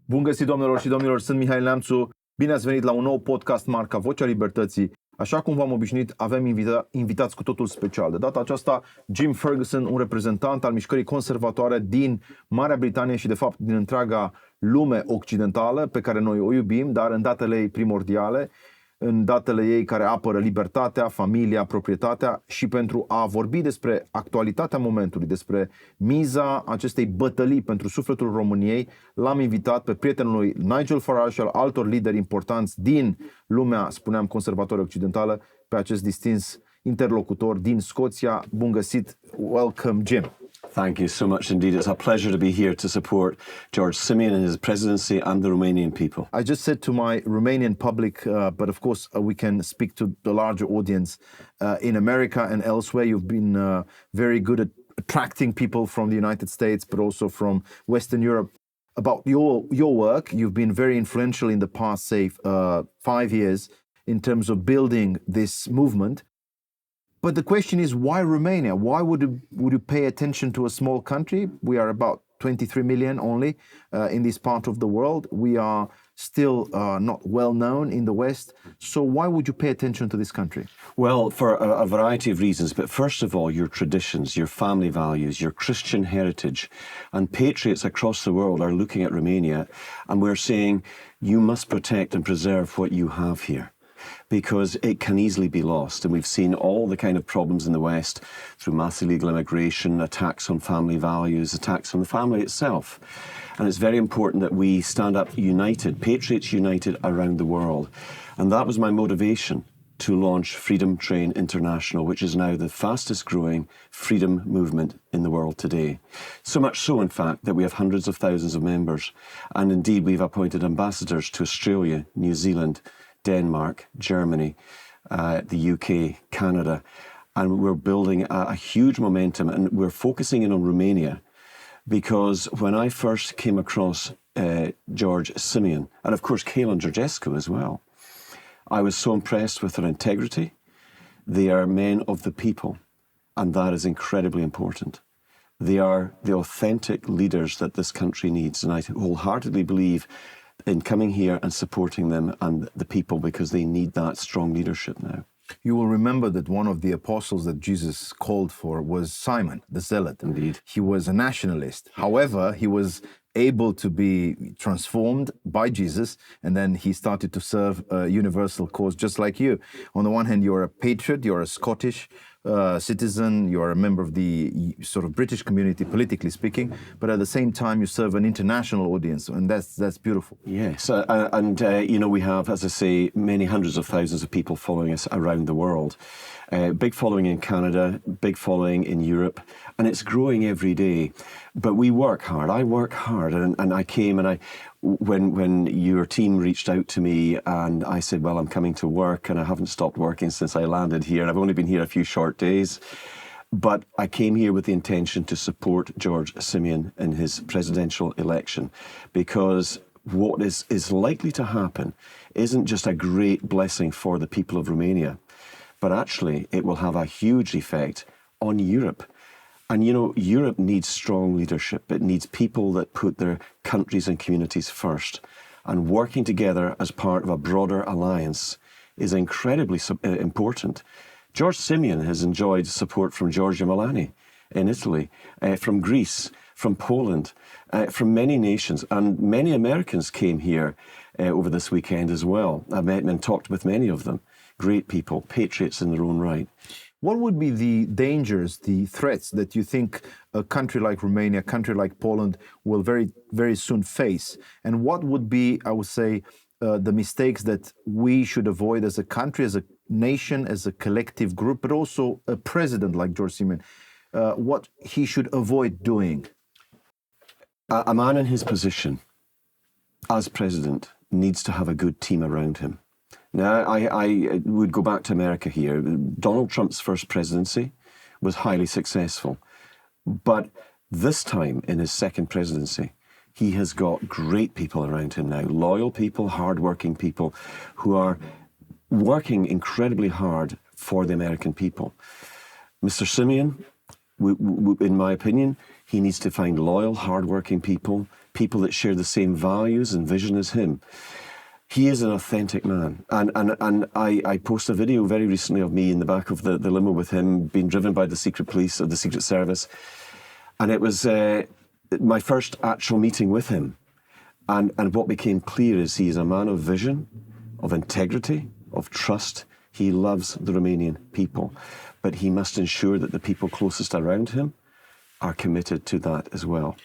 Bun găsit, doamnelor și domnilor, sunt Mihail Neamțu. Bine ați venit la un nou podcast marca Vocea Libertății. Așa cum v-am obișnuit, avem invitați cu totul special. De data aceasta, Jim Ferguson, un reprezentant al mișcării conservatoare din Marea Britanie și, de fapt, din întreaga lume occidentală, pe care noi o iubim, dar în datele ei primordiale, în datele ei care apără libertatea, familia, proprietatea, și pentru a vorbi despre actualitatea momentului, despre miza acestei bătălii pentru sufletul României, l-am invitat pe prietenul lui Nigel Farage și al altor lideri importanți din lumea, spuneam, conservatoare occidentală, pe acest distins interlocutor din Scoția. Bun găsit! Welcome, Jim! Thank you so much indeed. It's a pleasure to be here to support George Simeon and his presidency and the Romanian people. I just said to my Romanian public, but of course we can speak to the larger audience in America and elsewhere. You've been very good at attracting people from the United States, but also from Western Europe. About your work, you've been very influential in the past, say, 5 years in terms of building this movement. But the question is, why Romania? Why would you pay attention to a small country? We are about 23 million only in this part of the world. We are still not well known in the West. So why would you pay attention to this country? Well, for a variety of reasons. But first of all, your traditions, your family values, your Christian heritage. And patriots across the world are looking at Romania and we're saying, you must protect and preserve what you have here, because it can easily be lost. And we've seen all the kind of problems in the West through mass illegal immigration, attacks on family values, attacks on the family itself. And it's very important that we stand up united, patriots united around the world. And that was my motivation to launch Freedom Train International, which is now the fastest growing freedom movement in the world today. So much so, in fact, that we have hundreds of thousands of members. And indeed, we've appointed ambassadors to Australia, New Zealand, Denmark, Germany, the UK, Canada, and we're building a huge momentum, and we're focusing in on Romania because when I first came across George Simeon, and of course Kaylan Georgescu as well, I was so impressed with their integrity. They are men of the people, and that is incredibly important. They are the authentic leaders that this country needs, and I wholeheartedly believe in coming here and supporting them and the people, because they need that strong leadership now. You will remember that one of the apostles that Jesus called for was Simon, the Zealot. Indeed. He was a nationalist. However, he was able to be transformed by Jesus, and then he started to serve a universal cause just like you. On the one hand, you're a patriot, you're a Scottish citizen, you're a member of the sort of British community, politically speaking, but at the same time you serve an international audience, and that's beautiful. Yes, and you know, we have, as I say, many hundreds of thousands of people following us around the world. Big following in Canada, big following in Europe, and it's growing every day. But we work hard. I work hard, and I came and when your team reached out to me and I said, well, I'm coming to work and I haven't stopped working since I landed here, and I've only been here a few short days. But I came here with the intention to support George Simeon in his presidential election, because what is likely to happen isn't just a great blessing for the people of Romania, but actually it will have a huge effect on Europe. And you know, Europe needs strong leadership. It needs people that put their countries and communities first. And working together as part of a broader alliance is incredibly important. George Simeon has enjoyed support from Giorgia Meloni in Italy, from Greece, from Poland, from many nations. And many Americans came here over this weekend as well. I met and talked with many of them. Great people, patriots in their own right. What would be the dangers, the threats that you think a country like Romania, a country like Poland will very, very soon face? And what would be, I would say, the mistakes that we should avoid as a country, as a nation, as a collective group, but also a president like George Simeon, what he should avoid doing? A man in his position as president needs to have a good team around him. Now, I would go back to America here. Donald Trump's first presidency was highly successful. But this time in his second presidency, he has got great people around him now, loyal people, hardworking people who are working incredibly hard for the American people. Mr. Simeon, in my opinion, he needs to find loyal, hardworking people, people that share the same values and vision as him. He is an authentic man. And I posted a video very recently of me in the back of the limo with him being driven by the secret police or the Secret Service. And it was my first actual meeting with him. And what became clear is he is a man of vision, of integrity, of trust. He loves the Romanian people. But he must ensure that the people closest around him are committed to that as well.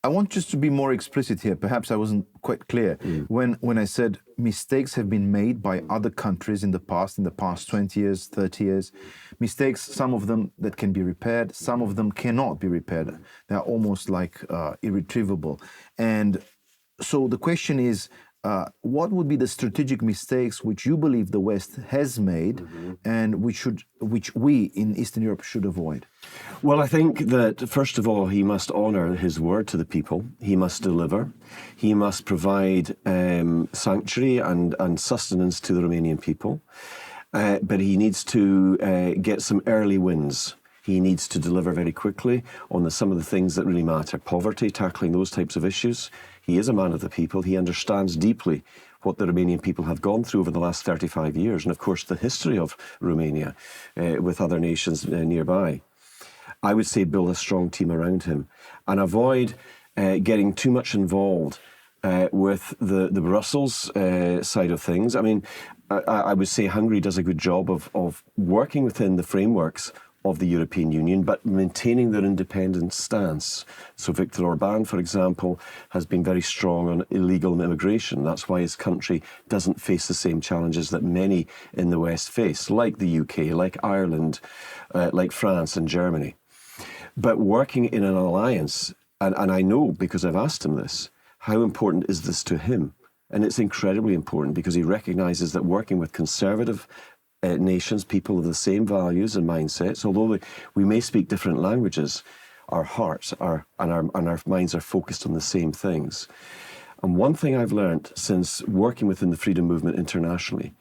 I want just to be more explicit here. Perhaps I wasn't quite clear when I said mistakes have been made by other countries in the past 20 years, 30 years. Mistakes, some of them that can be repaired, some of them cannot be repaired. They are almost like irretrievable. And so the question is, what would be the strategic mistakes which you believe the West has made and which we in Eastern Europe should avoid? Well, I think that, first of all, he must honour his word to the people. He must deliver. He must provide sanctuary and sustenance to the Romanian people. But he needs to get some early wins. He needs to deliver very quickly on some of the things that really matter. Poverty, tackling those types of issues. He is a man of the people. He understands deeply what the Romanian people have gone through over the last 35 years. And of course, the history of Romania with other nations nearby. I would say build a strong team around him and avoid getting too much involved with the Brussels side of things. I mean, I would say Hungary does a good job of working within the frameworks of the European Union, but maintaining their independent stance. So Viktor Orban, for example, has been very strong on illegal immigration. That's why his country doesn't face the same challenges that many in the West face, like the UK, like Ireland, like France and Germany. But working in an alliance, and I know because I've asked him this, how important is this to him? And it's incredibly important because he recognises that working with conservative nations, people of the same values and mindsets, although we may speak different languages, our hearts and our minds are focused on the same things. And one thing I've learned since working within the freedom movement internationally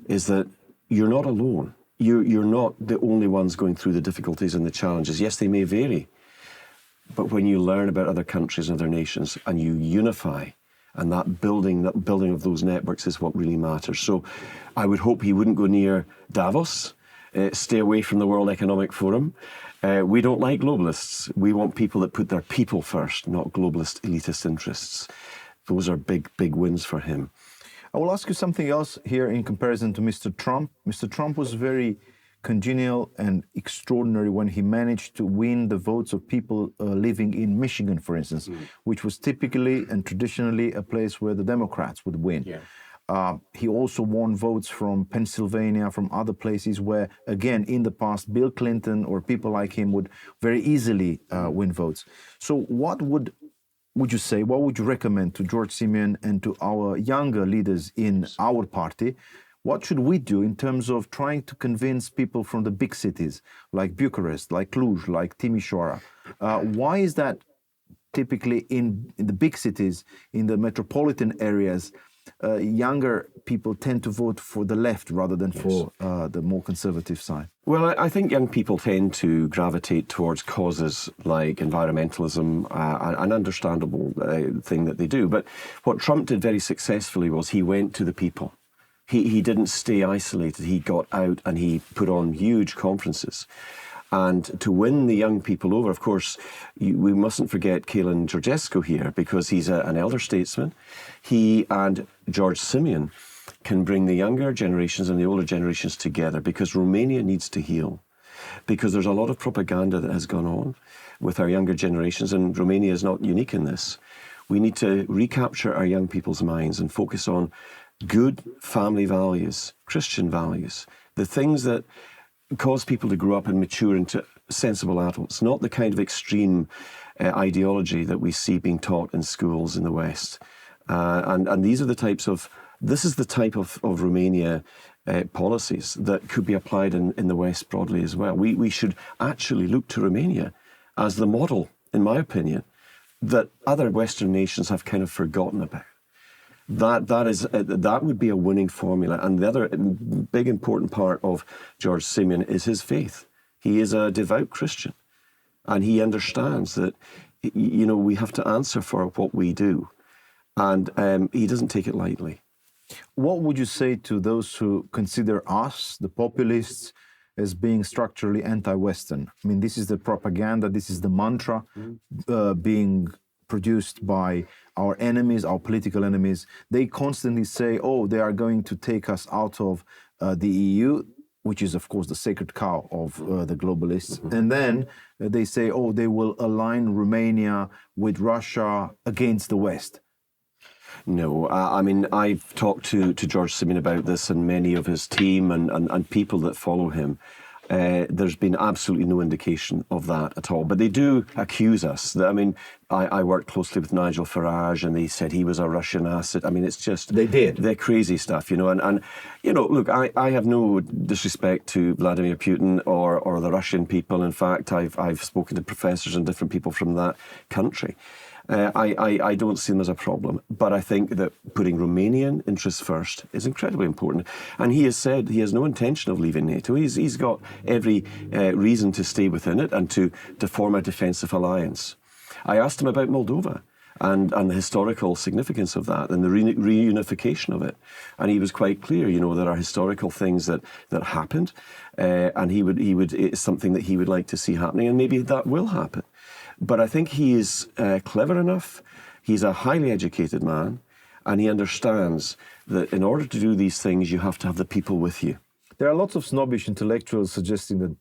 is that you're not alone. You're not the only ones going through the difficulties and the challenges. Yes, they may vary, but when you learn about other countries and other nations and you unify, and that building of those networks is what really matters. So I would hope he wouldn't go near Davos, stay away from the World Economic Forum. We don't like globalists. We want people that put their people first, not globalist elitist interests. Those are big, big wins for him. I will ask you something else here in comparison to Mr. Trump. Mr. Trump was very congenial and extraordinary when he managed to win the votes of people living in Michigan, for instance, which was typically and traditionally a place where the Democrats would win. Yeah. He also won votes from Pennsylvania, from other places where, again, in the past, Bill Clinton or people like him would very easily win votes. So what would you say, what would you recommend to George Simeon and to our younger leaders in our party? What should we do in terms of trying to convince people from the big cities like Bucharest, like Cluj, like Timișoara? Why is that typically in the big cities, in the metropolitan areas, younger people tend to vote for the left rather than for the more conservative side? Well, I think young people tend to gravitate towards causes like environmentalism, an understandable thing that they do. But what Trump did very successfully was he went to the people. He didn't stay isolated. He got out and he put on huge conferences. And to win the young people over, of course, we mustn't forget Kalin Georgescu here because he's an elder statesman. He and George Simeon can bring the younger generations and the older generations together because Romania needs to heal. Because there's a lot of propaganda that has gone on with our younger generations, and Romania is not unique in this. We need to recapture our young people's minds and focus on good family values, Christian values, the things that cause people to grow up and mature into sensible adults, not the kind of extreme ideology that we see being taught in schools in the West. And these are the types of, this is the type of Romania policies that could be applied in the West broadly as well. We should actually look to Romania as the model, in my opinion, that other Western nations have kind of forgotten about. That would be a winning formula. And the other big important part of George Simeon is his faith. He is a devout Christian, and he understands that you know, we have to answer for what we do. And he doesn't take it lightly. What would you say to those who consider us, the populists, as being structurally anti-Western? I mean, this is the propaganda, this is the mantra being produced by our enemies, our political enemies. They constantly say, oh, they are going to take us out of the EU, which is, of course, the sacred cow of the globalists. And then they say, oh, they will align Romania with Russia against the West. No, I mean, I've talked to George Simeon about this and many of his team and people that follow him. There's been absolutely no indication of that at all. But they do accuse us. I mean, I worked closely with Nigel Farage and they said he was a Russian asset. I mean, it's just... They did. They're crazy stuff, you know. And you know, look, I have no disrespect to Vladimir Putin or the Russian people. In fact, I've spoken to professors and different people from that country. I don't see them as a problem, but I think that putting Romanian interests first is incredibly important. And he has said he has no intention of leaving NATO. He's got every reason to stay within it and to form a defensive alliance. I asked him about Moldova and the historical significance of that and the reunification of it. And he was quite clear, you know, there are historical things that happened and it's something that he would like to see happening, and maybe that will happen. But I think he is clever enough, he's a highly educated man, and he understands that in order to do these things, you have to have the people with you. There are lots of snobbish intellectuals suggesting that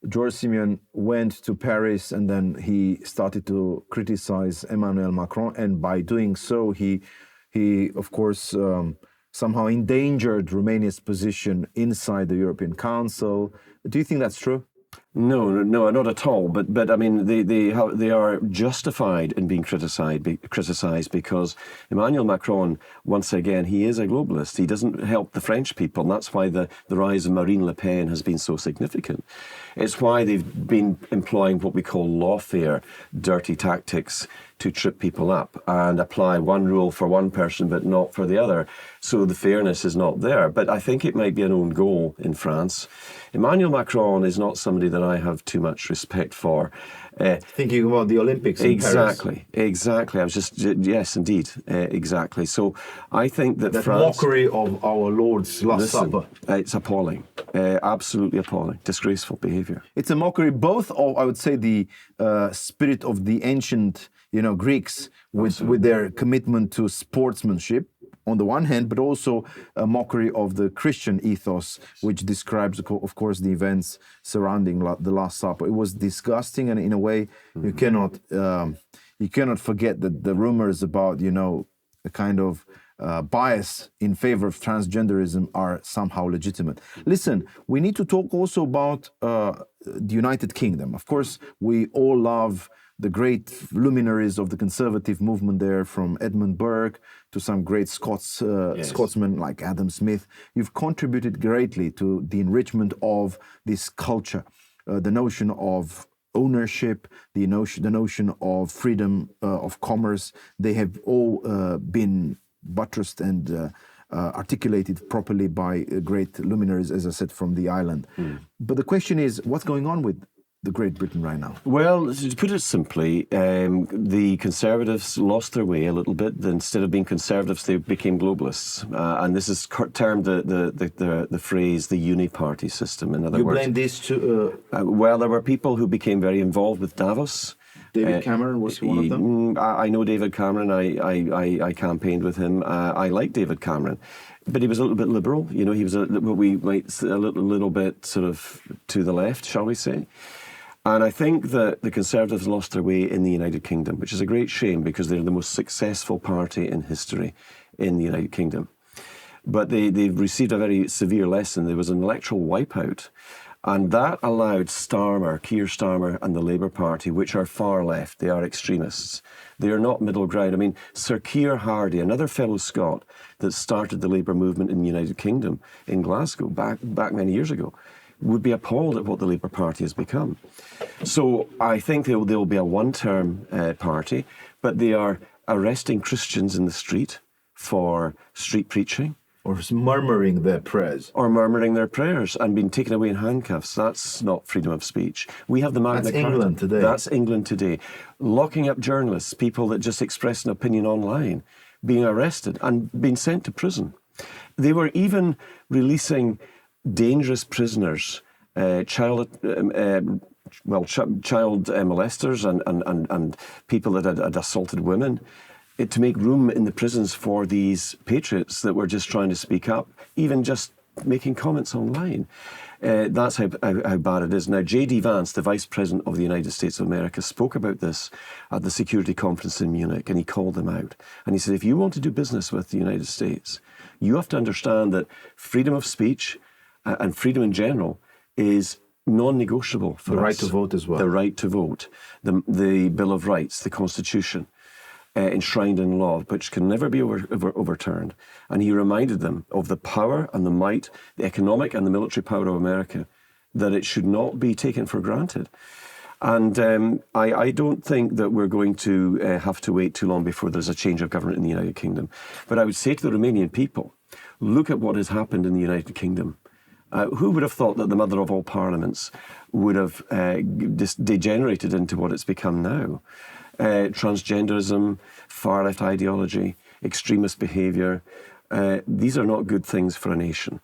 George Simeon went to Paris and then he started to criticize Emmanuel Macron, and by doing so, he of course, somehow endangered Romania's position inside the European Council. Do you think that's true? No, not at all. But I mean, they are justified in being criticised because Emmanuel Macron, once again, he is a globalist. He doesn't help the French people, and that's why the rise of Marine Le Pen has been so significant. It's why they've been employing what we call lawfare, dirty tactics to trip people up and apply one rule for one person but not for the other. So the fairness is not there. But I think it might be an own goal in France. Emmanuel Macron is not somebody that I have too much respect for. Thinking about the Olympics in Paris. Exactly. I was just, yes, indeed, exactly. So I think that that France... mockery of our Lord's Last Supper. It's appalling, absolutely appalling, disgraceful behaviour. It's a mockery both of, I would say, the spirit of the ancient, you know, Greeks with their commitment to sportsmanship on the one hand, but also a mockery of the Christian ethos, which describes, of course, the events surrounding the Last Supper. It was disgusting, and in a way, you cannot forget that the rumors about, you know, a kind of bias in favor of transgenderism are somehow legitimate. Listen, we need to talk also about the United Kingdom. Of course, we all love the great luminaries of the conservative movement there, from Edmund Burke to some great Scotsmen like Adam Smith. You've contributed greatly to the enrichment of this culture, the notion of ownership, the notion of freedom of commerce. They have all been buttressed and articulated properly by great luminaries, as I said, from the island. But the question is, what's going on with the Great Britain right now? Well, to put it simply, the Conservatives lost their way a little bit. Instead of being Conservatives, they became globalists, and this is termed the phrase the uni-party system. In other words, you blame this to? Well, there were people who became very involved with Davos. David Cameron was one of them. I know David Cameron. I campaigned with him. I like David Cameron, but he was a little bit liberal. You know, he was what we might say a little bit sort of to the left, shall we say? And I think that the Conservatives lost their way in the United Kingdom, which is a great shame because they're the most successful party in history in the United Kingdom. But they've received a very severe lesson. There was an electoral wipeout, and that allowed Keir Starmer and the Labour Party, which are far left, they are extremists. They are not middle ground. I mean, Sir Keir Hardie, another fellow Scot that started the Labour movement in the United Kingdom, in Glasgow, back many years ago, would be appalled at what the Labour Party has become. So I think they will be a one-term party, but they are arresting Christians in the street for street preaching. Or murmuring their prayers. Or murmuring their prayers and being taken away in handcuffs. That's not freedom of speech. We have the Magna Carta. That's England today. That's England today. Locking up journalists, people that just express an opinion online, being arrested and being sent to prison. They were even releasing dangerous prisoners, child molesters and people that had assaulted women, to make room in the prisons for these patriots that were just trying to speak up, even just making comments online. That's how bad it is. Now, J.D. Vance, the Vice President of the United States of America, spoke about this at the security conference in Munich, and he called them out. And he said, if you want to do business with the United States, you have to understand that freedom of speech and freedom in general is non-negotiable for us. The right to vote as well. The right to vote, the Bill of Rights, the Constitution, enshrined in law, which can never be overturned. And he reminded them of the power and the might, the economic and the military power of America, that it should not be taken for granted. And I don't think that we're going to have to wait too long before there's a change of government in the United Kingdom. But I would say to the Romanian people, look at what has happened in the United Kingdom. Who would have thought that the mother of all parliaments would have degenerated into what it's become now? Transgenderism, far-left ideology, extremist behaviour. These are not good things for a nation.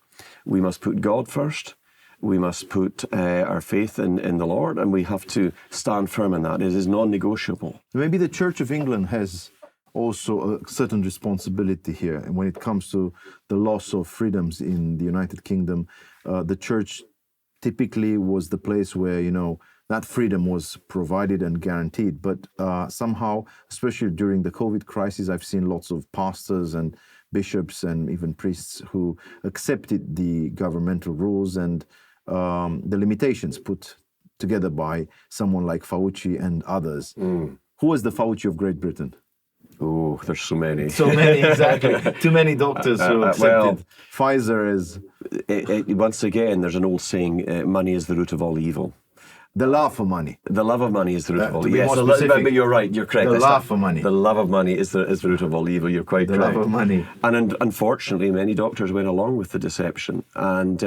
We must put God first. We must put our faith in the Lord, and we have to stand firm in that. It is non-negotiable. Maybe the Church of England has also a certain responsibility here. And when it comes to the loss of freedoms in the United Kingdom, the Church typically was the place where, that freedom was provided and guaranteed. But somehow, especially during the COVID crisis, I've seen lots of pastors and bishops and even priests who accepted the governmental rules and the limitations put together by someone like Fauci and others. Who was the Fauci of Great Britain? Oh, there's so many. So many, exactly. Too many doctors who accepted Pfizer as... Once again, there's an old saying, money is the root of all evil. The love for money. The love of money is the root of all to evil. be more specific, but you're right, you're correct. The love for money. The love of money is the root of all evil. You're quite correct. The love of money. And unfortunately, many doctors went along with the deception, and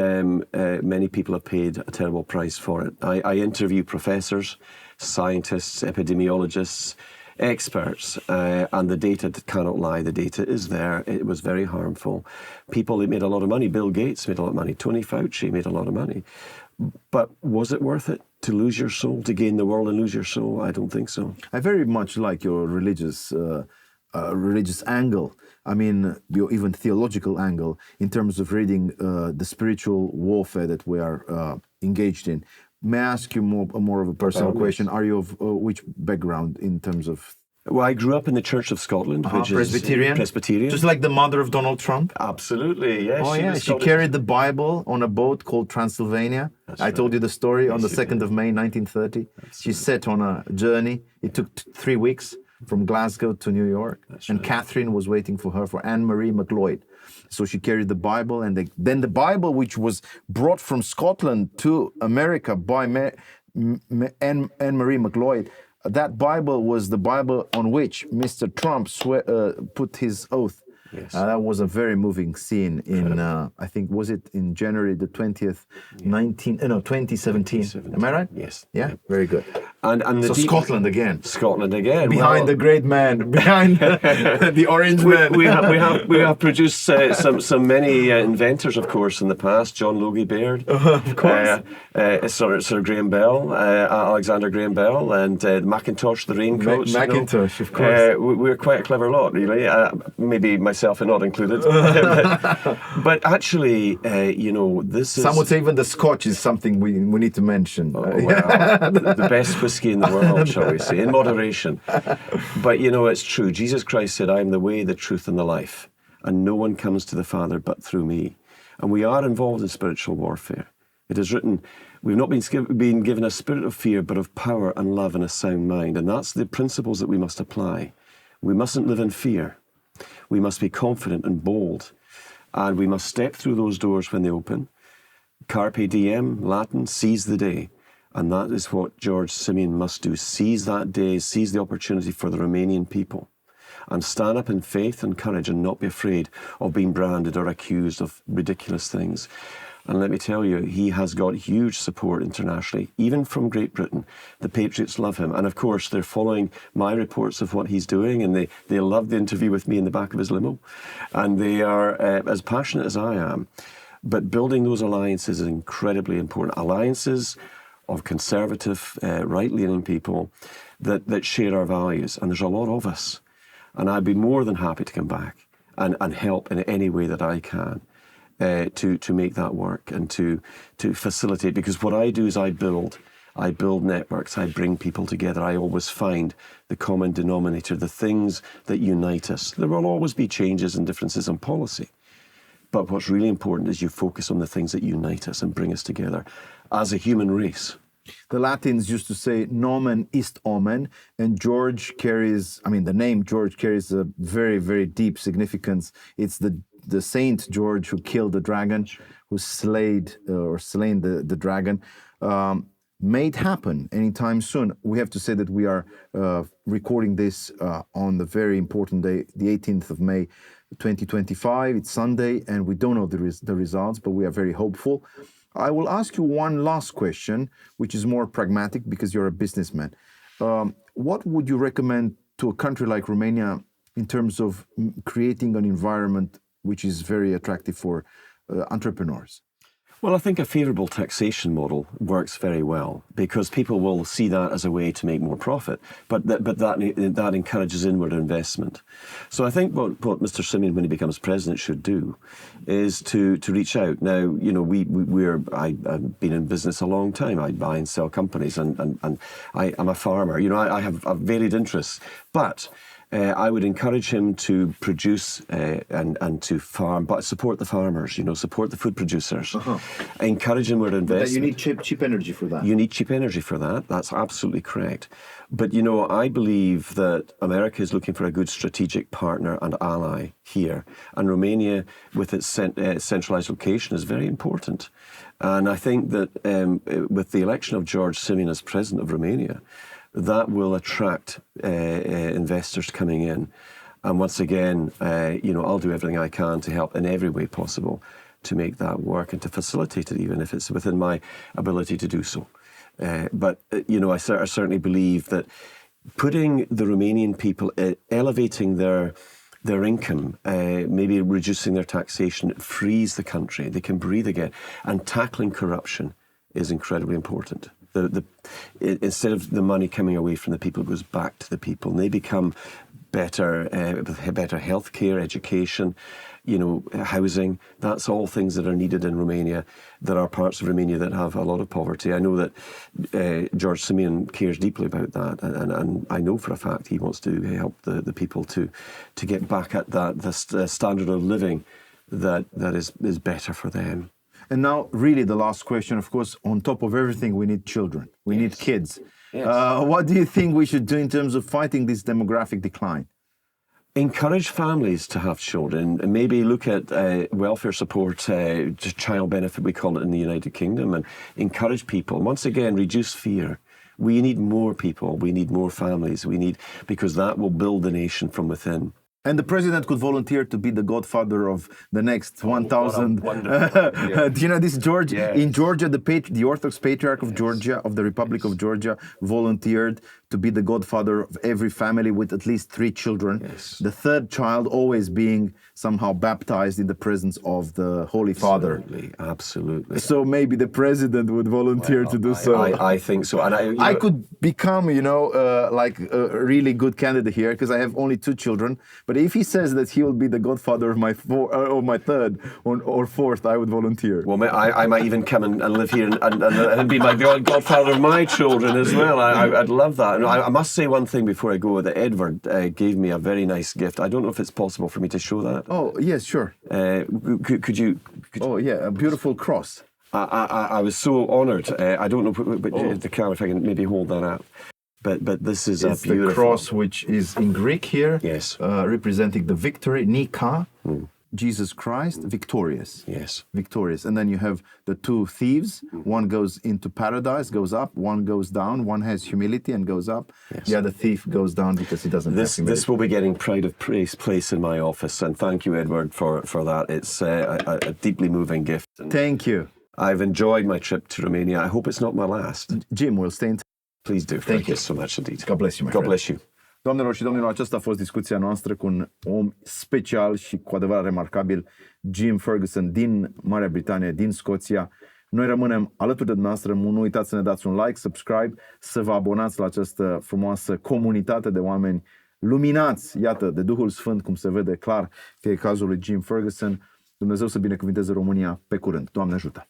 many people have paid a terrible price for it. I interview professors, scientists, epidemiologists, experts, and the data cannot lie. The data is there. It was very harmful. People that made a lot of money. Bill Gates made a lot of money. Tony Fauci made a lot of money. But was it worth it to lose your soul, to gain the world and lose your soul? I don't think so. I very much like your religious angle. I mean, your even theological angle in terms of reading the spiritual warfare that we are engaged in. May I ask you more of a personal question? Are you of which background in terms of... Well, I grew up in the Church of Scotland, which Presbyterian? is Presbyterian. Just like the mother of Donald Trump? Absolutely, yes. Oh, yeah. She carried the Bible on a boat called Transylvania. That's I told you the story on the 2nd of May, 1930. Absolutely. She set on a journey. It took 3 weeks from Glasgow to New York. That's and right. Catherine was waiting for her, for Anne-Marie MacLeod. So she carried the Bible, and then the Bible, which was brought from Scotland to America by Anne-Marie MacLeod, that Bible was the Bible on which Mr. Trump put his oath. Yes. That was a very moving scene in, I think, was it in January the 20th, 2017. Am I right? Yes. Yeah? Very good. And so Scotland again. Scotland again. Behind the great man, behind the orange man. We have produced some many inventors, of course, in the past. John Logie Baird. Of course. Sir Graham Bell, Alexander Graham Bell, and Macintosh, the raincoats. Macintosh, of course. We're quite a clever lot, really. Maybe myself not included. but actually, this is... Some would say even the Scotch is something we need to mention. Oh, well, the best whiskey in the world, shall we say, in moderation. But, it's true. Jesus Christ said, I am the way, the truth, and the life, and no one comes to the Father but through me. And we are involved in spiritual warfare. It is written, we've not been given a spirit of fear, but of power and love and a sound mind. And that's the principles that we must apply. We mustn't live in fear. We must be confident and bold. And we must step through those doors when they open. Carpe diem, Latin, seize the day. And that is what George Simeon must do. Seize that day, seize the opportunity for the Romanian people. and stand up in faith and courage and not be afraid of being branded or accused of ridiculous things. And let me tell you, he has got huge support internationally, even from Great Britain. The Patriots love him. And of course, they're following my reports of what he's doing, and they love the interview with me in the back of his limo. And they are as passionate as I am. But building those alliances is incredibly important. Alliances of conservative, right-leaning people that share our values. And there's a lot of us. And I'd be more than happy to come back and help in any way that I can. To make that work and to facilitate, because what I do is I build networks, I bring people together, I always find the common denominator, the things that unite us. There will always be changes and differences in policy, but what's really important is you focus on the things that unite us and bring us together as a human race. The Latins used to say nomen ist omen, and George carries, the name George carries a very, very deep significance. It's the Saint George who killed the dragon, who slain the dragon. May it happen anytime soon. We have to say that we are recording this on the very important day, the 18th of May, 2025. It's Sunday, and we don't know the results, but we are very hopeful. I will ask you one last question, which is more pragmatic because you're a businessman. What would you recommend to a country like Romania in terms of creating an environment which is very attractive for entrepreneurs? Well, I think a favourable taxation model works very well because people will see that as a way to make more profit, but that encourages inward investment. So I think what Mr. Simeon, when he becomes president, should do is to reach out. Now, I've been in business a long time. I buy and sell companies, and I'm a farmer. I have varied interests, but I would encourage him to produce and to farm, but support the farmers, support the food producers. Encourage inward investment. You need cheap energy for that. You need cheap energy for that. That's absolutely correct. But, I believe that America is looking for a good strategic partner and ally here. And Romania, with its centralized location, is very important. And I think that with the election of George Simeon as president of Romania, that will attract investors coming in. And once again, I'll do everything I can to help in every way possible to make that work and to facilitate it, even if it's within my ability to do so. But I certainly believe that putting the Romanian people, elevating their income, maybe reducing their taxation, frees the country. They can breathe again. And tackling corruption is incredibly important. Instead of the money coming away from the people, it goes back to the people, and they become better healthcare, education, housing. That's all things that are needed in Romania. There are parts of Romania that have a lot of poverty. I know that George Simeon cares deeply about that, and I know for a fact he wants to help the people to get back at the standard of living that is better for them. And now, really, the last question, of course, on top of everything, we need children. We need kids. Yes. What do you think we should do in terms of fighting this demographic decline? Encourage families to have children and maybe look at welfare support, child benefit, we call it in the United Kingdom, and encourage people. Once again, reduce fear. We need more people. We need more families. Because that will build the nation from within. And the president could volunteer to be the godfather of the next 1,000. Yeah. Do you know this, George? Yes. In Georgia, the Orthodox Patriarch of Georgia, of the Republic of Georgia, volunteered to be the godfather of every family with at least 3 children. Yes. The third child always being somehow baptized in the presence of the Holy Father. Absolutely. So maybe the president would volunteer to do so. I think so. And I could become, like a really good candidate here because I have only 2 children. But if he says that he will be the godfather of my third or fourth, I would volunteer. Well, I might even come and live here and be my godfather of my children as well. I'd love that. And I must say one thing before I go, that Edward gave me a very nice gift. I don't know if it's possible for me to show that. Oh, yes, sure. Could you? Oh, yeah, a beautiful cross. I was so honoured. I don't know the camera, if I can maybe hold that up. But this is it's a beautiful... the cross, which is in Greek here. Yes. Representing the victory, Nika. Jesus Christ victorious. Yes. Victorious. And then you have the two thieves. One goes into paradise, goes up. One goes down. One has humility and goes up. Yes. The other thief goes down because he doesn't have humility. This will be getting pride of place in my office. And thank you, Edward, for that. It's a deeply moving gift. And Thank you. I've enjoyed my trip to Romania. I hope it's not my last. Jim, we'll stay in touch. Please do. Thank you so much indeed. God bless you, my God friend. bless you. Doamnelor și domnilor, aceasta a fost discuția noastră cu un om special și cu adevărat remarcabil, Jim Ferguson din Marea Britanie, din Scoția. Noi rămânem alături de dumneavoastră. Nu uitați să ne dați un like, subscribe, să vă abonați la această frumoasă comunitate de oameni luminați, iată, de Duhul Sfânt, cum se vede clar că e cazul lui Jim Ferguson. Dumnezeu să binecuvinteze România. Pe curând. Doamne ajută!